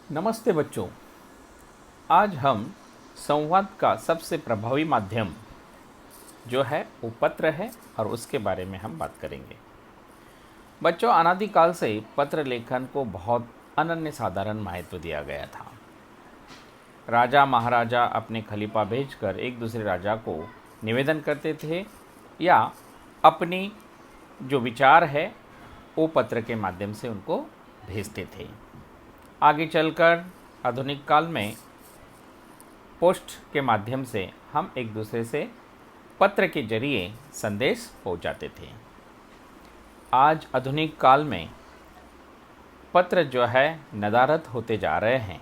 नमस्ते बच्चों। आज हम संवाद का सबसे प्रभावी माध्यम जो है वो पत्र है और उसके बारे में हम बात करेंगे। बच्चों, अनादिकाल से पत्र लेखन को बहुत अनन्य साधारण महत्व दिया गया था। राजा महाराजा अपने खलीफा भेजकर एक दूसरे राजा को निवेदन करते थे या अपनी जो विचार है वो पत्र के माध्यम से उनको भेजते थे। आगे चलकर आधुनिक काल में पोस्ट के माध्यम से हम एक दूसरे से पत्र के जरिए संदेश पहुंचाते थे। आज आधुनिक काल में पत्र जो है नदारद होते जा रहे हैं।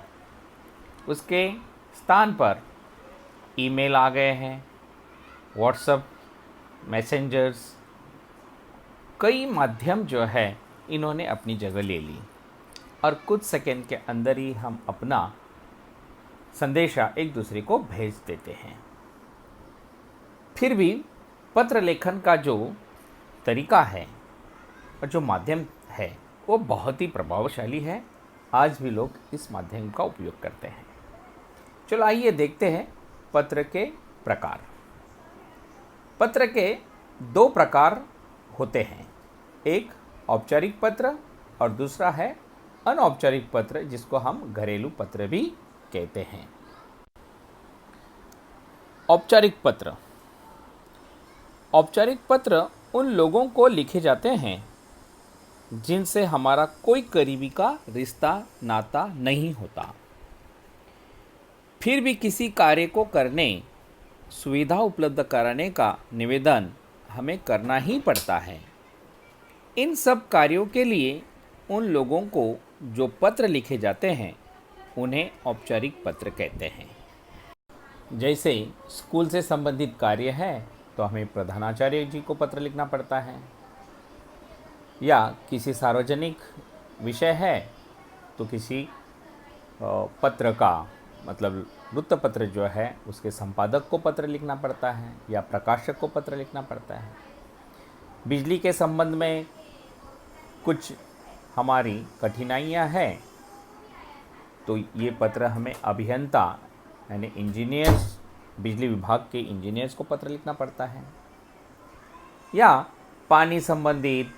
उसके स्थान पर ईमेल आ गए हैं, व्हाट्सएप, मैसेंजर्स, कई माध्यम जो है इन्होंने अपनी जगह ले ली और कुछ सेकंड के अंदर ही हम अपना संदेशा एक दूसरे को भेज देते हैं। फिर भी पत्र लेखन का जो तरीका है और जो माध्यम है वो बहुत ही प्रभावशाली है। आज भी लोग इस माध्यम का उपयोग करते हैं। चलो आइए देखते हैं पत्र के प्रकार। पत्र के दो प्रकार होते हैं, एक औपचारिक पत्र और दूसरा है अनौपचारिक पत्र, जिसको हम घरेलू पत्र भी कहते हैं। औपचारिक पत्र। औपचारिक पत्र उन लोगों को लिखे जाते हैं जिनसे हमारा कोई करीबी का रिश्ता नाता नहीं होता, फिर भी किसी कार्य को करने, सुविधा उपलब्ध कराने का निवेदन हमें करना ही पड़ता है। इन सब कार्यों के लिए उन लोगों को जो पत्र लिखे जाते हैं उन्हें औपचारिक पत्र कहते हैं। जैसे स्कूल से संबंधित कार्य है तो हमें प्रधानाचार्य जी को पत्र लिखना पड़ता है, या किसी सार्वजनिक विषय है तो किसी पत्र का मतलब वृत्तपत्र जो है उसके संपादक को पत्र लिखना पड़ता है या प्रकाशक को पत्र लिखना पड़ता है। बिजली के संबंध में कुछ हमारी कठिनाइयां हैं तो ये पत्र हमें अभियंता यानी इंजीनियर्स, बिजली विभाग के इंजीनियर्स को पत्र लिखना पड़ता है, या पानी संबंधित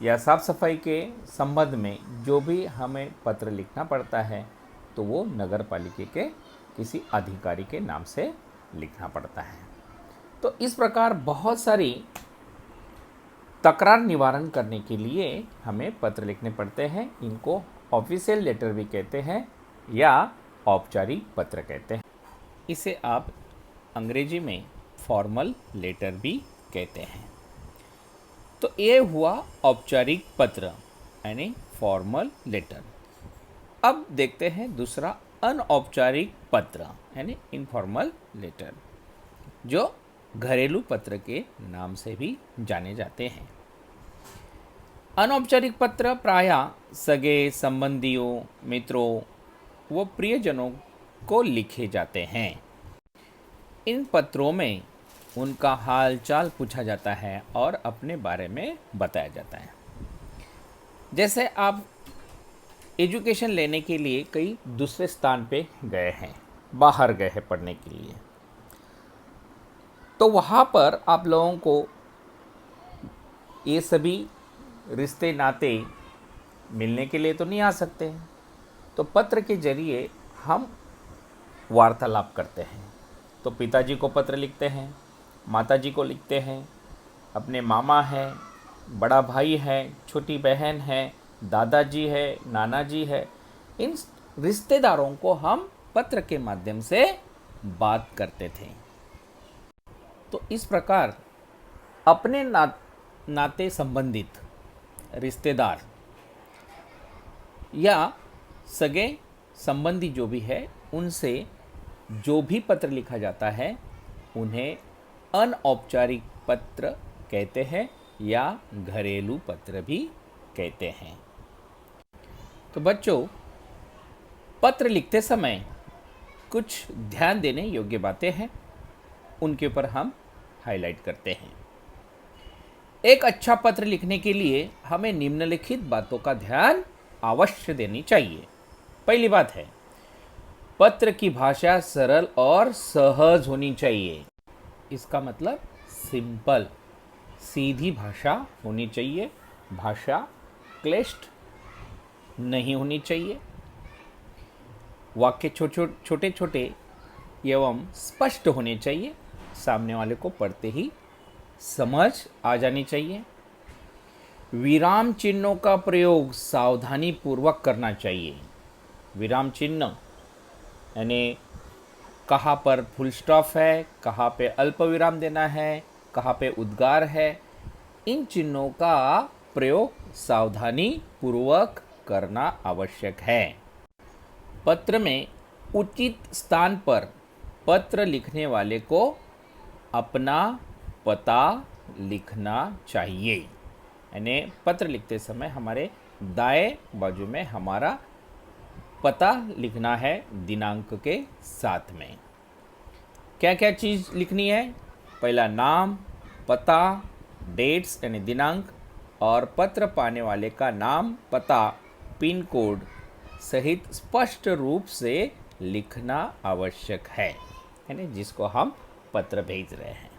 या साफ सफाई के संबंध में जो भी हमें पत्र लिखना पड़ता है तो वो नगर पालिका के किसी अधिकारी के नाम से लिखना पड़ता है। तो इस प्रकार बहुत सारी तकरार निवारण करने के लिए हमें पत्र लिखने पड़ते हैं। इनको ऑफिशियल लेटर भी कहते हैं या औपचारिक पत्र कहते हैं। इसे आप अंग्रेजी में फॉर्मल लेटर भी कहते हैं। तो ये हुआ औपचारिक पत्र यानी फॉर्मल लेटर। अब देखते हैं दूसरा अनौपचारिक पत्र यानी इनफॉर्मल लेटर, जो घरेलू पत्र के नाम से भी जाने जाते हैं। अनौपचारिक पत्र प्रायः सगे संबंधियों, मित्रों व प्रियजनों को लिखे जाते हैं। इन पत्रों में उनका हाल चाल पूछा जाता है और अपने बारे में बताया जाता है। जैसे आप एजुकेशन लेने के लिए कई दूसरे स्थान पे गए हैं, बाहर गए हैं पढ़ने के लिए, तो वहाँ पर आप लोगों को ये सभी रिश्ते नाते मिलने के लिए तो नहीं आ सकते, तो पत्र के जरिए हम वार्तालाप करते हैं। तो पिताजी को पत्र लिखते हैं, माताजी को लिखते हैं, अपने मामा है, बड़ा भाई है, छोटी बहन है, दादाजी है, नाना जी है, इन रिश्तेदारों को हम पत्र के माध्यम से बात करते थे। तो इस प्रकार अपने नाते संबंधित रिश्तेदार या सगे संबंधी जो भी है उनसे जो भी पत्र लिखा जाता है उन्हें अनौपचारिक पत्र कहते हैं या घरेलू पत्र भी कहते हैं। तो बच्चों, पत्र लिखते समय कुछ ध्यान देने योग्य बातें हैं, उनके ऊपर हम हाईलाइट करते हैं। एक अच्छा पत्र लिखने के लिए हमें निम्नलिखित बातों का ध्यान अवश्य देनी चाहिए। पहली बात है, पत्र की भाषा सरल और सहज होनी चाहिए। इसका मतलब सिंपल, सीधी भाषा होनी चाहिए। भाषा क्लिष्ट नहीं होनी चाहिए। वाक्य छोटे छोटे एवं स्पष्ट होने चाहिए। सामने वाले को पढ़ते ही समझ आ जानी चाहिए। विराम चिन्हों का प्रयोग सावधानी पूर्वक करना चाहिए। विराम चिन्ह यानी कहाँ पर फुल स्टॉप है, कहाँ पे अल्प विराम देना है, कहाँ पे उद्गार है, इन चिन्हों का प्रयोग सावधानी पूर्वक करना आवश्यक है। पत्र में उचित स्थान पर पत्र लिखने वाले को अपना पता लिखना चाहिए। यानी पत्र लिखते समय हमारे दाएं बाजू में हमारा पता लिखना है दिनांक के साथ में। क्या क्या चीज़ लिखनी है? पहला नाम, पता, डेट्स यानी दिनांक, और पत्र पाने वाले का नाम, पता, पिन कोड सहित स्पष्ट रूप से लिखना आवश्यक है, यानी जिसको हम पत्र भेज रहे हैं।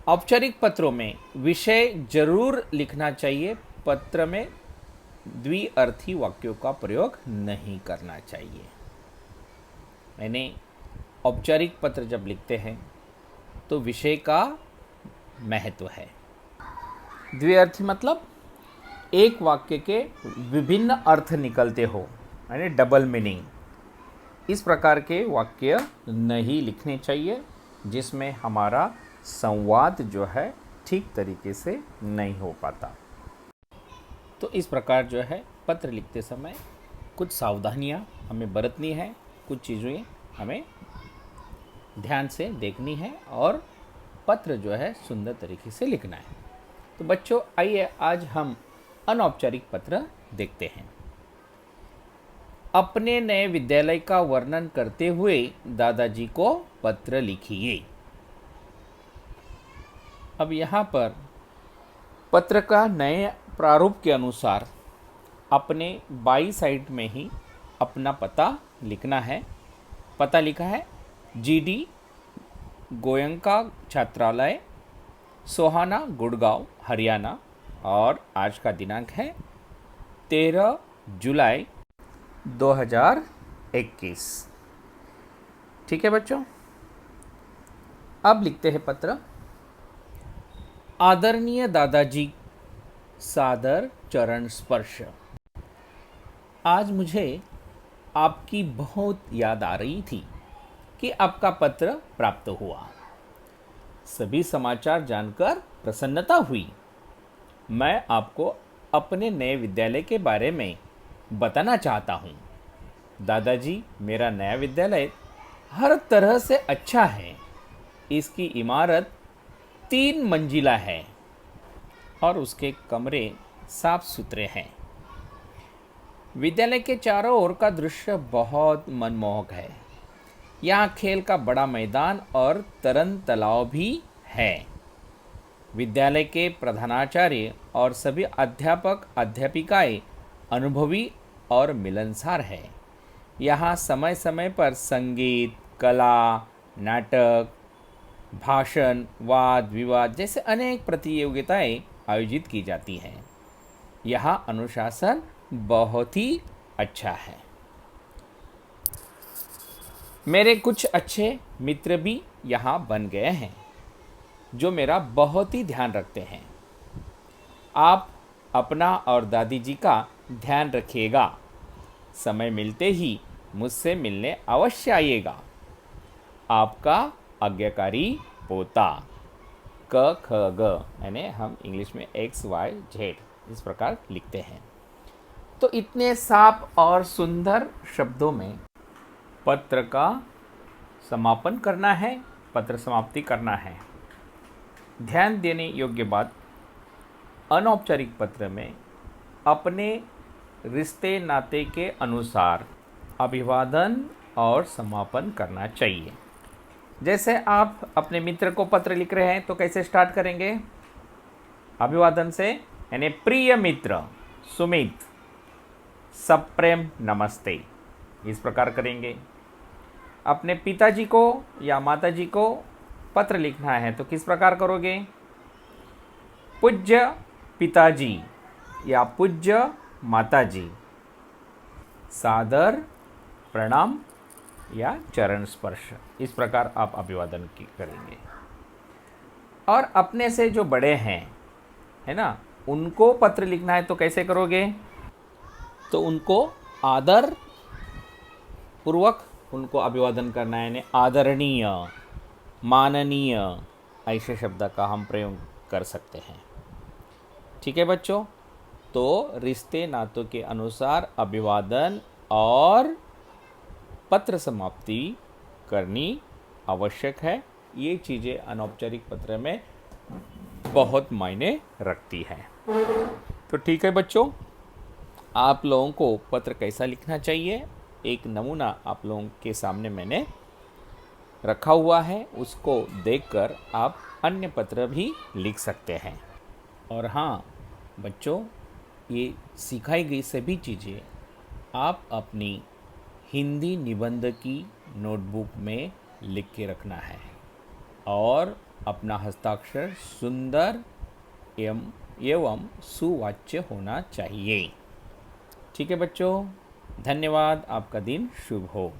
औपचारिक पत्रों में विषय जरूर लिखना चाहिए। पत्र में द्विअर्थी वाक्यों का प्रयोग नहीं करना चाहिए। यानी औपचारिक पत्र जब लिखते हैं तो विषय का महत्व है। द्विअर्थी मतलब एक वाक्य के विभिन्न अर्थ निकलते हो, यानी डबल मीनिंग। इस प्रकार के वाक्य नहीं लिखने चाहिए जिसमें हमारा संवाद जो है ठीक तरीके से नहीं हो पाता। तो इस प्रकार जो है पत्र लिखते समय कुछ सावधानियां हमें बरतनी है, कुछ चीज़ें हमें ध्यान से देखनी है और पत्र जो है सुंदर तरीके से लिखना है। तो बच्चों, आइए आज हम अनौपचारिक पत्र देखते हैं। अपने नए विद्यालय का वर्णन करते हुए दादाजी को पत्र लिखिए। अब यहाँ पर पत्र का नए प्रारूप के अनुसार अपने बाई साइड में ही अपना पता लिखना है। पता लिखा है GD गोयंका छात्रालय, सोहाना, गुड़गांव, हरियाणा, और आज का दिनांक है 13 जुलाई 2021। ठीक है बच्चों, अब लिखते हैं पत्र। आदरणीय दादाजी, सादर चरण स्पर्श। आज मुझे आपकी बहुत याद आ रही थी कि आपका पत्र प्राप्त हुआ। सभी समाचार जानकर प्रसन्नता हुई। मैं आपको अपने नए विद्यालय के बारे में बताना चाहता हूँ। दादाजी, मेरा नया विद्यालय हर तरह से अच्छा है। इसकी इमारत 3 मंजिला है और उसके कमरे साफ सुथरे हैं। विद्यालय के चारों ओर का दृश्य बहुत मनमोहक है। यहाँ खेल का बड़ा मैदान और तरन तालाब भी है। विद्यालय के प्रधानाचार्य और सभी अध्यापक अध्यापिकाएं अनुभवी और मिलनसार हैं। यहाँ समय समय पर संगीत, कला, नाटक, भाषण, वाद विवाद जैसे अनेक प्रतियोगिताएं आयोजित की जाती हैं। यहाँ अनुशासन बहुत ही अच्छा है। मेरे कुछ अच्छे मित्र भी यहाँ बन गए हैं जो मेरा बहुत ही ध्यान रखते हैं। आप अपना और दादी जी का ध्यान रखिएगा। समय मिलते ही मुझसे मिलने अवश्य आइएगा। आपका आज्ञाकारी पोता। क ख ग, यानी हम इंग्लिश में XYZ इस प्रकार लिखते हैं। तो इतने साफ और सुंदर शब्दों में पत्र का समापन करना है, पत्र समाप्ति करना है। ध्यान देने योग्य बात, अनौपचारिक पत्र में अपने रिश्ते नाते के अनुसार अभिवादन और समापन करना चाहिए। जैसे आप अपने मित्र को पत्र लिख रहे हैं तो कैसे स्टार्ट करेंगे? अभिवादन से, यानी प्रिय मित्र, सुमित, सप्रेम नमस्ते, इस प्रकार करेंगे। अपने पिताजी को या माताजी को पत्र लिखना है तो किस प्रकार करोगे? पूज्य पिताजी या पूज्य माताजी, सादर प्रणाम या चरण स्पर्श, इस प्रकार आप अभिवादन की करेंगे। और अपने से जो बड़े हैं, है ना, उनको पत्र लिखना है तो कैसे करोगे? तो उनको आदर पूर्वक उनको अभिवादन करना है, यानी आदरणीय, माननीय, ऐसे शब्द का हम प्रयोग कर सकते हैं। ठीक है बच्चों, तो रिश्ते नातों के अनुसार अभिवादन और पत्र समाप्ति करनी आवश्यक है। ये चीज़ें अनौपचारिक पत्र में बहुत मायने रखती हैं। तो ठीक है बच्चों, आप लोगों को पत्र कैसा लिखना चाहिए, एक नमूना आप लोगों के सामने मैंने रखा हुआ है, उसको देखकर आप अन्य पत्र भी लिख सकते हैं। और हाँ बच्चों, ये सिखाई गई सभी चीज़ें आप अपनी हिंदी निबंध की नोटबुक में लिख के रखना है और अपना हस्ताक्षर सुंदर एवं सुवाच्य होना चाहिए। ठीक है बच्चों, धन्यवाद। आपका दिन शुभ हो।